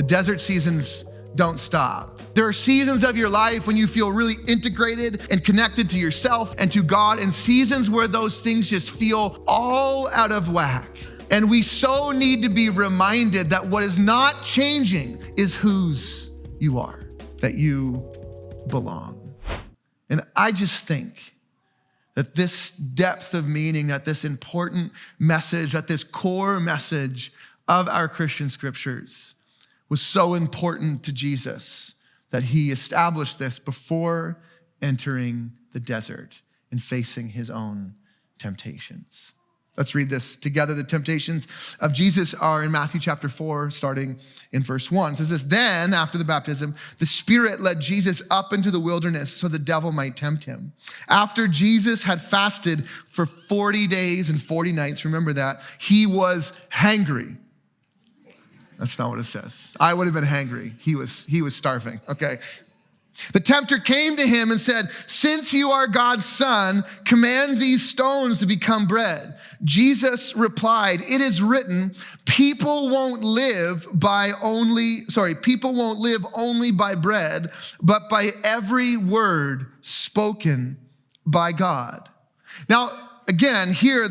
desert seasons don't stop. There are seasons of your life when you feel really integrated and connected to yourself and to God, and seasons where those things just feel all out of whack. And we so need to be reminded that what is not changing is whose you are, that you belong. And I just think that this depth of meaning, that this important message, that this core message of our Christian scriptures was so important to Jesus that he established this before entering the desert and facing his own temptations. Let's read this together. The temptations of Jesus are in Matthew chapter 4, starting in verse 1. It says this, then after the baptism, the Spirit led Jesus up into the wilderness so the devil might tempt him. After Jesus had fasted for 40 days and 40 nights, remember that, he was hangry. That's not what it says. I would have been hangry. He was starving, okay? The tempter came to him and said, since you are God's son, command these stones to become bread. Jesus replied, it is written, people won't live only by bread, but by every word spoken by God. Now, again, here,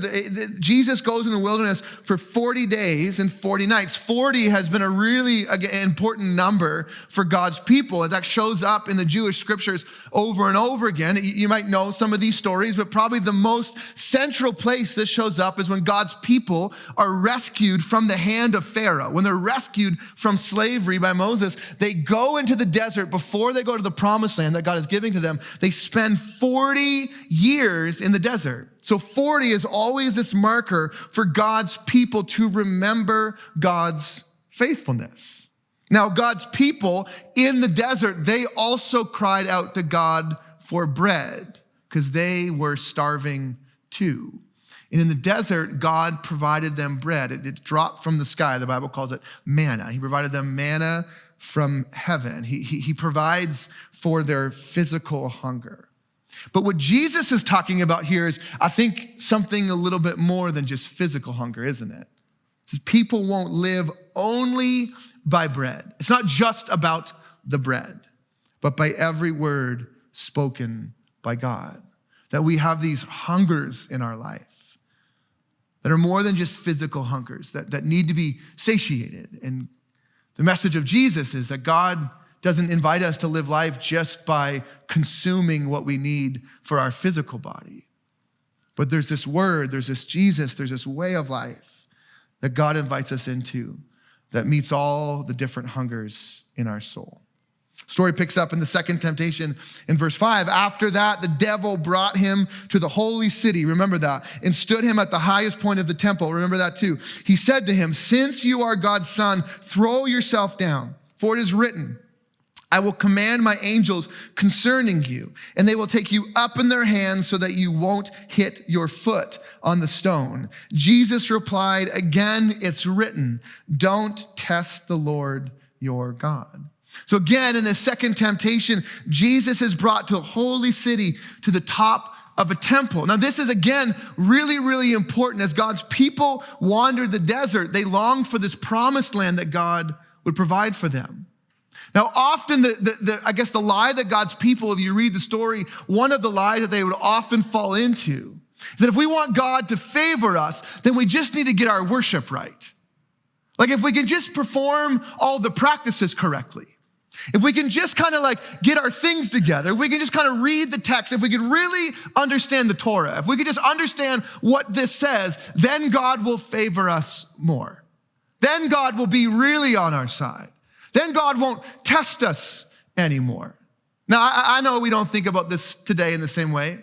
Jesus goes in the wilderness for 40 days and 40 nights. 40 has been a really important number for God's people, as that shows up in the Jewish scriptures over and over again. You might know some of these stories, but probably the most central place this shows up is when God's people are rescued from the hand of Pharaoh. When they're rescued from slavery by Moses, they go into the desert before they go to the promised land that God is giving to them. They spend 40 years in the desert. So 40 is always this marker for God's people to remember God's faithfulness. Now, God's people in the desert, they also cried out to God for bread because they were starving too. And in the desert, God provided them bread. It dropped from the sky. The Bible calls it manna. He provided them manna from heaven. He provides for their physical hunger. But what Jesus is talking about here is, I think, something a little bit more than just physical hunger, isn't it? It says people won't live only by bread. It's not just about the bread, but by every word spoken by God. That we have these hungers in our life that are more than just physical hungers, that need to be satiated. And the message of Jesus is that God doesn't invite us to live life just by consuming what we need for our physical body. But there's this word, there's this Jesus, there's this way of life that God invites us into that meets all the different hungers in our soul. Story picks up in the second temptation in verse 5. After that, the devil brought him to the holy city, remember that, and stood him at the highest point of the temple, remember that too. He said to him, since you are God's son, throw yourself down, for it is written, I will command my angels concerning you, and they will take you up in their hands so that you won't hit your foot on the stone. Jesus replied, again, it's written, don't test the Lord your God. So again, in the second temptation, Jesus is brought to a holy city, to the top of a temple. Now, this is, again, really, really important. As God's people wandered the desert, they longed for this promised land that God would provide for them. Now, often, I guess the lie that God's people, if you read the story, one of the lies that they would often fall into is that if we want God to favor us, then we just need to get our worship right. Like if we can just perform all the practices correctly, if we can just kind of like get our things together, if we can just kind of read the text, if we could really understand the Torah, if we could just understand what this says, then God will favor us more. Then God will be really on our side. Then God won't test us anymore. Now, I know we don't think about this today in the same way,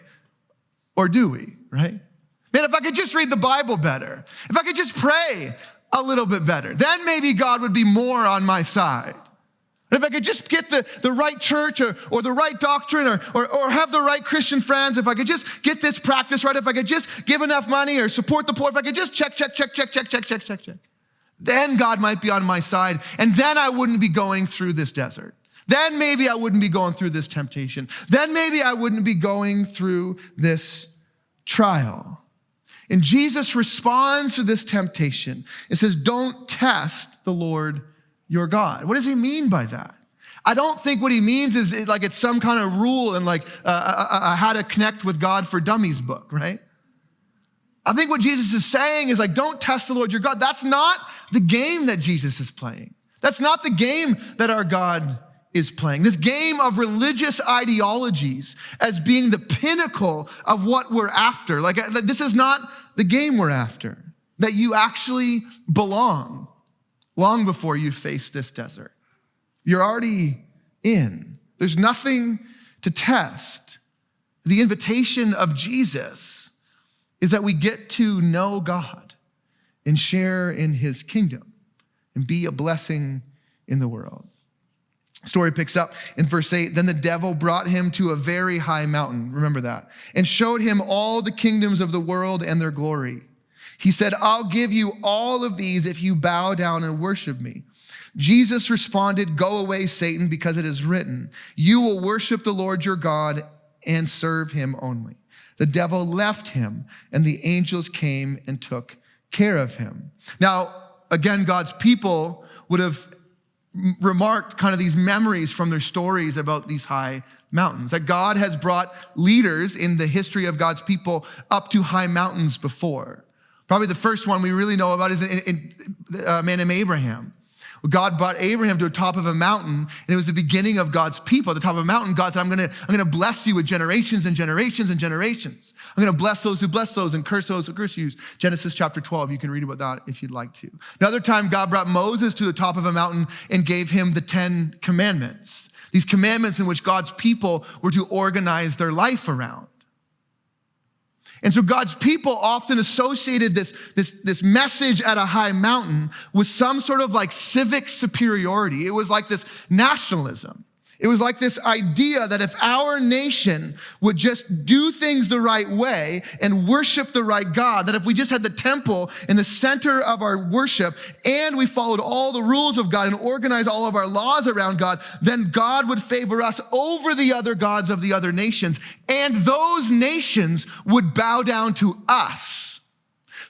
or do we, right? Man, if I could just read the Bible better, if I could just pray a little bit better, then maybe God would be more on my side. And if I could just get the right church or the right doctrine or have the right Christian friends, if I could just get this practice right, if I could just give enough money or support the poor, if I could just check, then God might be on my side, and then I wouldn't be going through this desert. Then maybe I wouldn't be going through this temptation. Then maybe I wouldn't be going through this trial. And Jesus responds to this temptation. It says, don't test the Lord your God. What does he mean by that? I don't think what he means is like it's some kind of rule and like how to connect with God for dummies book, right? I think what Jesus is saying is like, don't test the Lord your God. That's not the game that Jesus is playing. That's not the game that our God is playing. This game of religious ideologies as being the pinnacle of what we're after. Like this is not the game we're after. That you actually belong long before you face this desert. You're already in. There's nothing to test. The invitation of Jesus is that we get to know God and share in his kingdom and be a blessing in the world. Story picks up in verse 8. Then the devil brought him to a very high mountain, remember that, and showed him all the kingdoms of the world and their glory. He said, I'll give you all of these if you bow down and worship me. Jesus responded, go away, Satan, because it is written, you will worship the Lord your God and serve him only. The devil left him, and the angels came and took care of him. Now, again, God's people would have remarked kind of these memories from their stories about these high mountains, that God has brought leaders in the history of God's people up to high mountains before. Probably the first one we really know about is a man named Abraham. God brought Abraham to the top of a mountain, and it was the beginning of God's people. At the top of a mountain, God said, I'm gonna bless you with generations and generations and generations. I'm gonna bless those who bless those and curse those who curse you. Genesis chapter 12, you can read about that if you'd like to. Another time, God brought Moses to the top of a mountain and gave him the 10 commandments. These commandments in which God's people were to organize their life around. And so God's people often associated this message at a high mountain with some sort of like civic superiority. It was like this nationalism. It was like this idea that if our nation would just do things the right way and worship the right God, that if we just had the temple in the center of our worship and we followed all the rules of God and organized all of our laws around God, then God would favor us over the other gods of the other nations. And those nations would bow down to us.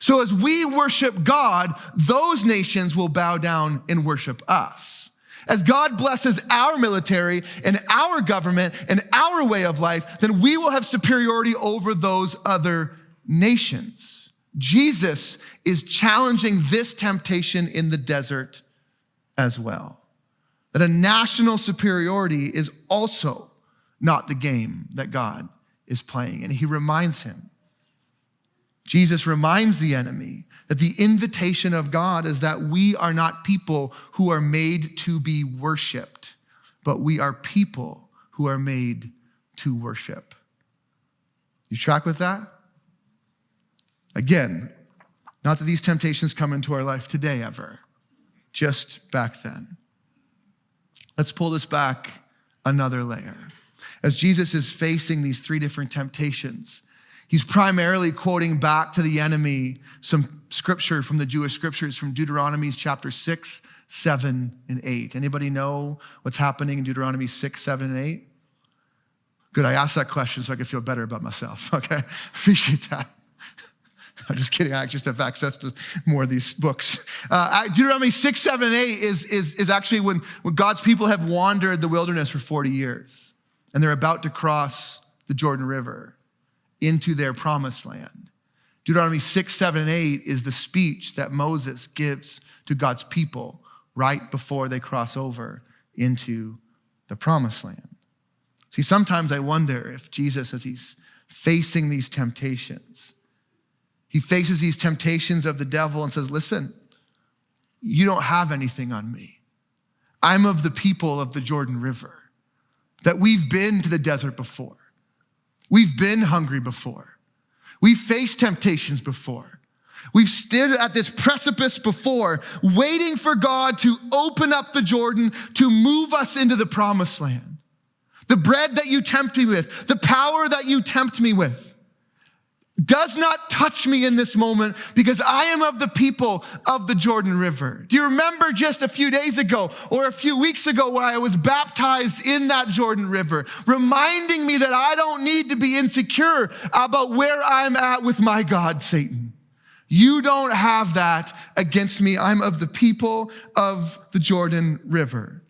So as we worship God, those nations will bow down and worship us. As God blesses our military and our government and our way of life, then we will have superiority over those other nations. Jesus is challenging this temptation in the desert as well. That a national superiority is also not the game that God is playing. And he reminds him. Jesus reminds the enemy that the invitation of God is that we are not people who are made to be worshiped, but we are people who are made to worship. You track with that? Again, not that these temptations come into our life today ever, just back then. Let's pull this back another layer. As Jesus is facing these three different temptations, he's primarily quoting back to the enemy some scripture from the Jewish scriptures from Deuteronomy chapter 6, 7, and 8. Anybody know what's happening in Deuteronomy 6, 7, and 8? Good, I asked that question so I could feel better about myself, okay? Appreciate that. I'm just kidding, I just have access to more of these books. Deuteronomy 6, 7, and 8 is actually when God's people have wandered the wilderness for 40 years, and they're about to cross the Jordan River into their promised land. Deuteronomy 6, 7, and 8 is the speech that Moses gives to God's people right before they cross over into the promised land. See, sometimes I wonder if Jesus, as he's facing these temptations, he faces these temptations of the devil and says, listen, you don't have anything on me. I'm of the people of the Jordan River, that we've been to the desert before. We've been hungry before. We've faced temptations before. We've stood at this precipice before, waiting for God to open up the Jordan to move us into the promised land. The bread that you tempt me with, the power that you tempt me with, does not touch me in this moment because I am of the people of the Jordan River. Do you remember just a few days ago or a few weeks ago when I was baptized in that Jordan River, reminding me that I don't need to be insecure about where I'm at with my God, Satan, You don't have that against me. I'm of the people of the Jordan River.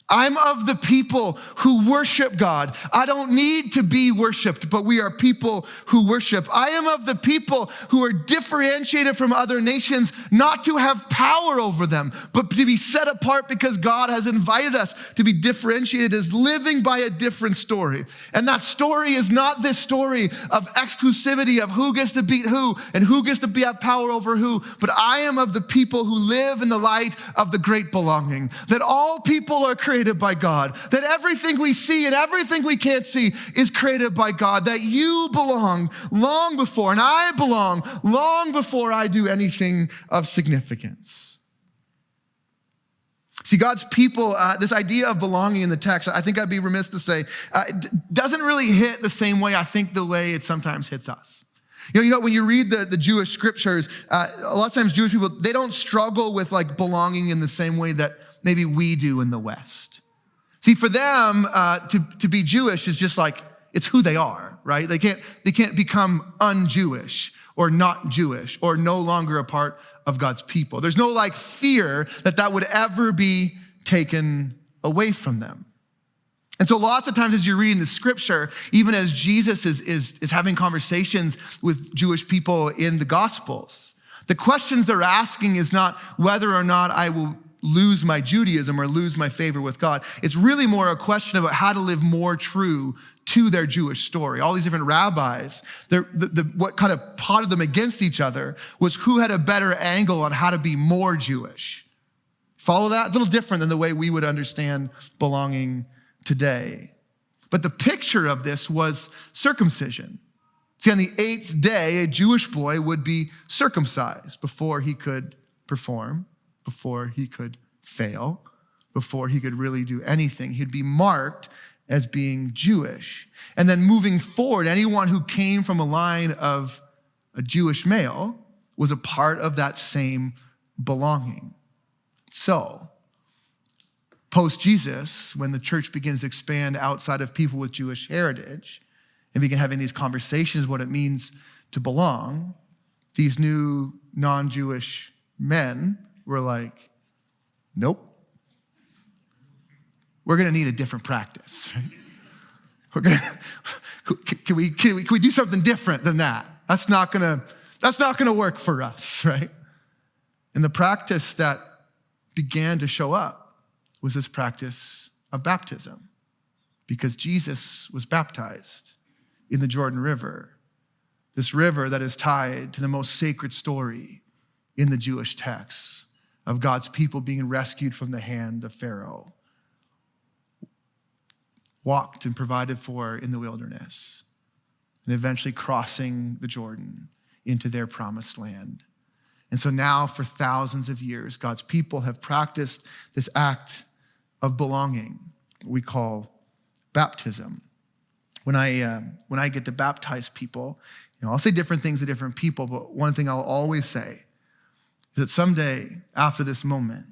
I'm of the people who worship God. I don't need to be worshiped, but we are people who worship. I am of the people who are differentiated from other nations, not to have power over them, but to be set apart because God has invited us to be differentiated as living by a different story. And that story is not this story of exclusivity of who gets to beat who and who gets to have power over who, but I am of the people who live in the light of the great belonging, that all people are created by God, that everything we see and everything we can't see is created by God, that you belong long before, and I belong long before I do anything of significance. See, God's people, this idea of belonging in the text, I think I'd be remiss to say, doesn't really hit the same way I think the way it sometimes hits us. You know, when you read the Jewish scriptures, a lot of times Jewish people, they don't struggle with like belonging in the same way that maybe we do in the West. See, for them, to be Jewish is just like, it's who they are, right? They can't become un-Jewish or not Jewish or no longer a part of God's people. There's no like fear that would ever be taken away from them. And so lots of times as you're reading the scripture, even as Jesus is having conversations with Jewish people in the Gospels, the questions they're asking is not whether or not I will lose my Judaism or lose my favor with God. It's really more a question about how to live more true to their Jewish story. All these different rabbis, what kind of potted them against each other was who had a better angle on how to be more Jewish. Follow that? A little different than the way we would understand belonging today. But the picture of this was circumcision. See, on the 8th day, a Jewish boy would be circumcised before he could perform, before he could fail, before he could really do anything. He'd be marked as being Jewish. And then moving forward, anyone who came from a line of a Jewish male was a part of that same belonging. So, post-Jesus, when the church begins to expand outside of people with Jewish heritage and begin having these conversations what it means to belong, these new non-Jewish men were like, nope. We're going to need a different practice. Right? Can we do something different than that? That's not going to work for us, right? And the practice that began to show up was this practice of baptism, because Jesus was baptized in the Jordan River, this river that is tied to the most sacred story in the Jewish text of God's people being rescued from the hand of Pharaoh, walked and provided for in the wilderness, and eventually crossing the Jordan into their promised land. And so now for thousands of years, God's people have practiced this act of belonging we call baptism. When I get to baptize people, I'll say different things to different people, but one thing I'll always say is that someday after this moment,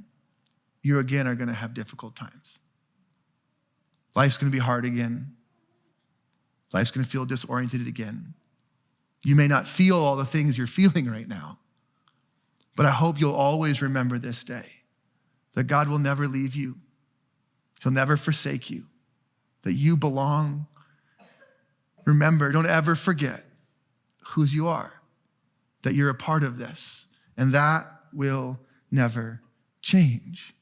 you again are going to have difficult times. Life's going to be hard again. Life's going to feel disoriented again. You may not feel all the things you're feeling right now, but I hope you'll always remember this day, that God will never leave you. He'll never forsake you, that you belong. Remember, don't ever forget whose you are, that you're a part of this, and that will never change.